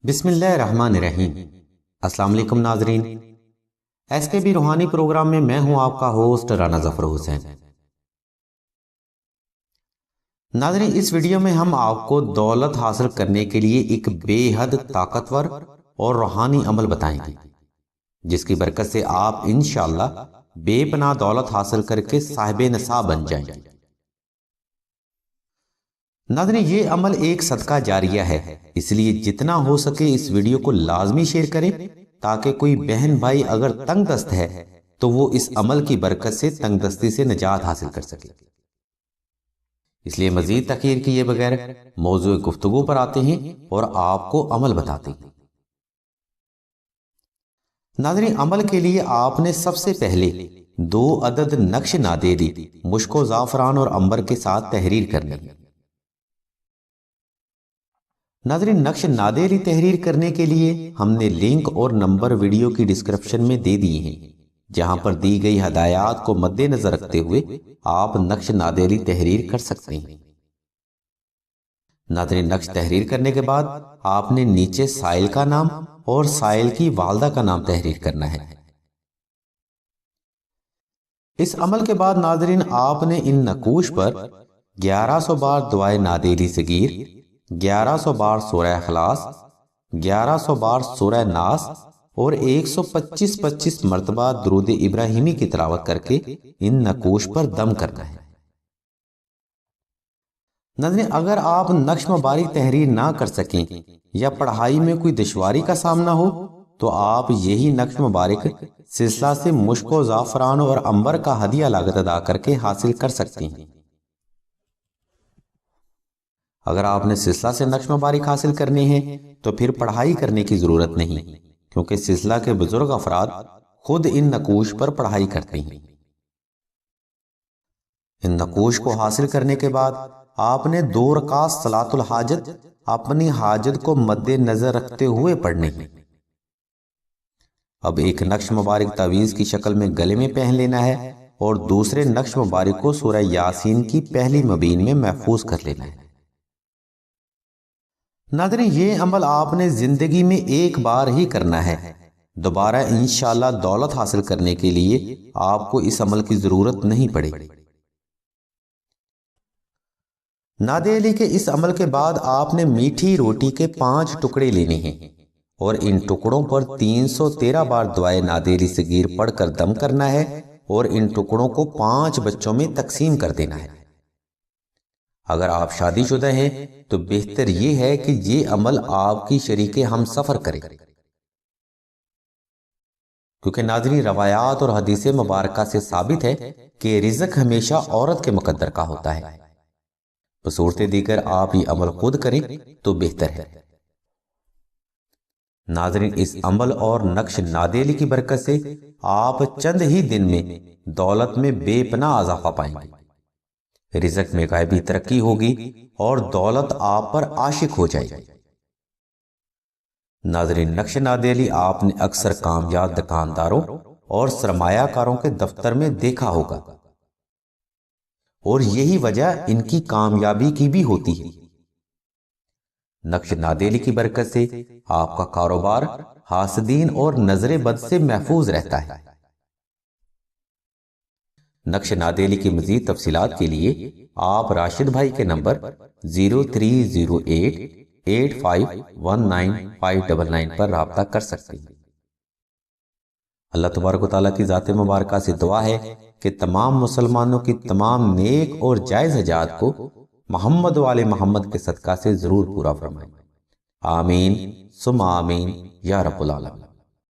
بسم اللہ الرحمن الرحیم۔ السلام علیکم ناظرین، ایس کے بی روحانی پروگرام میں میں ہوں آپ کا ہوسٹ رانا ظفر حسین۔ ناظرین، اس ویڈیو میں ہم آپ کو دولت حاصل کرنے کے لیے ایک بے حد طاقتور اور روحانی عمل بتائیں گے، جس کی برکت سے آپ انشاءاللہ بے پناہ دولت حاصل کر کے صاحب نصاب بن جائیں گے۔ ناظرین، یہ عمل ایک صدقہ جاریہ ہے، اس لیے جتنا ہو سکے اس ویڈیو کو لازمی شیئر کریں تاکہ کوئی بہن بھائی اگر تنگ دست ہے تو وہ اس عمل کی برکت سے تنگ دستی سے نجات حاصل کر سکے۔ اس لیے مزید تاخیر کیے بغیر موضوع گفتگو پر آتے ہیں اور آپ کو عمل بتاتے ہیں۔ ناظرین، عمل کے لیے آپ نے سب سے پہلے 2 عدد نقش نادیری مشک و زعفران اور عنبر کے ساتھ تحریر کرنی ہے۔ ناظرین، نقش نادیری تحریر کرنے کے لیے ہم نے لنک اور نمبر ویڈیو کی ڈسکرپشن میں دے دیے ہیں، جہاں پر دی گئی ہدایات کو مد نظر رکھتے ہوئے آپ نقش نادیری تحریر کر سکتے ہیں۔ ناظرین، نقش تحریر کرنے کے بعد آپ نے نیچے سائل کا نام اور سائل کی والدہ کا نام تحریر کرنا ہے۔ اس عمل کے بعد ناظرین، آپ نے ان نقوش پر 1100 بار دعائے نادیری صغیر، 1100 بار سورہ اخلاص، 1100 بار سورہ ناس اور 125 مرتبہ درود ابراہیمی کی تلاوت کر کے ان نقوش پر دم کرنا ہے۔ ناظرین، اگر آپ نقش مبارک تحریر نہ کر سکیں یا پڑھائی میں کوئی دشواری کا سامنا ہو تو آپ یہی نقش مبارک سلسلہ سے مشک و زعفران اور عنبر کا ہدیہ لاگت ادا کر کے حاصل کر سکتے ہیں۔ اگر آپ نے سلسلہ سے نقش مبارک حاصل کرنے ہیں تو پھر پڑھائی کرنے کی ضرورت نہیں، کیونکہ سلسلہ کے بزرگ افراد خود ان نقوش پر پڑھائی کرتے ہیں۔ ان نقوش کو حاصل کرنے کے بعد آپ نے 2 رکعت صلاۃ الحاجت اپنی حاجت کو مد نظر رکھتے ہوئے پڑھنے ہیں۔ اب ایک نقش مبارک تعویذ کی شکل میں گلے میں پہن لینا ہے اور دوسرے نقش مبارک کو سورہ یاسین کی پہلی مبین میں محفوظ کر لینا ہے۔ ناظرین، یہ عمل آپ نے زندگی میں ایک بار ہی کرنا ہے، دوبارہ انشاءاللہ دولت حاصل کرنے کے لیے آپ کو اس عمل کی ضرورت نہیں پڑے گی۔ نادیلی کے اس عمل کے بعد آپ نے میٹھی روٹی کے 5 ٹکڑے لینے ہیں اور ان ٹکڑوں پر 313 بار دعائے نادیلی صغیر پڑھ کر دم کرنا ہے اور ان ٹکڑوں کو 5 بچوں میں تقسیم کر دینا ہے۔ اگر آپ شادی شدہ ہیں تو بہتر یہ ہے کہ یہ عمل آپ کی شریک ہم سفر کرے، کیونکہ ناظرین، روایات اور حدیث مبارکہ سے ثابت ہے کہ رزق ہمیشہ عورت کے مقدر کا ہوتا ہے۔ بصورت دیگر آپ یہ عمل خود کریں تو بہتر ہے۔ ناظرین، اس عمل اور نقش نادیلی کی برکت سے آپ چند ہی دن میں دولت میں بے پناہ اضافہ پائیں گے، رزق میں غیبی ترقی ہوگی اور دولت آپ پر عاشق ہو جائے گی۔ ناظرین، نقش نادیلی آپ نے اکثر کامیاب دکانداروں اور سرمایہ کاروں کے دفتر میں دیکھا ہوگا، اور یہی وجہ ان کی کامیابی کی بھی ہوتی ہے۔ نقش نادیلی کی برکت سے آپ کا کاروبار حاسدین اور نظر بد سے محفوظ رہتا ہے۔ نقش نادیلی کی مزید تفصیلات کے لیے آپ راشد بھائی کے نمبر 0308851959 پر رابطہ کر سکتے ہیں۔ اللہ تبارک و تعالیٰ کی ذات مبارکہ سے دعا ہے کہ تمام مسلمانوں کی تمام نیک اور جائز حاجات کو محمد و آل محمد کے صدقہ سے ضرور پورا فرمائے۔ آمین ثم آمین یا رب العالمین۔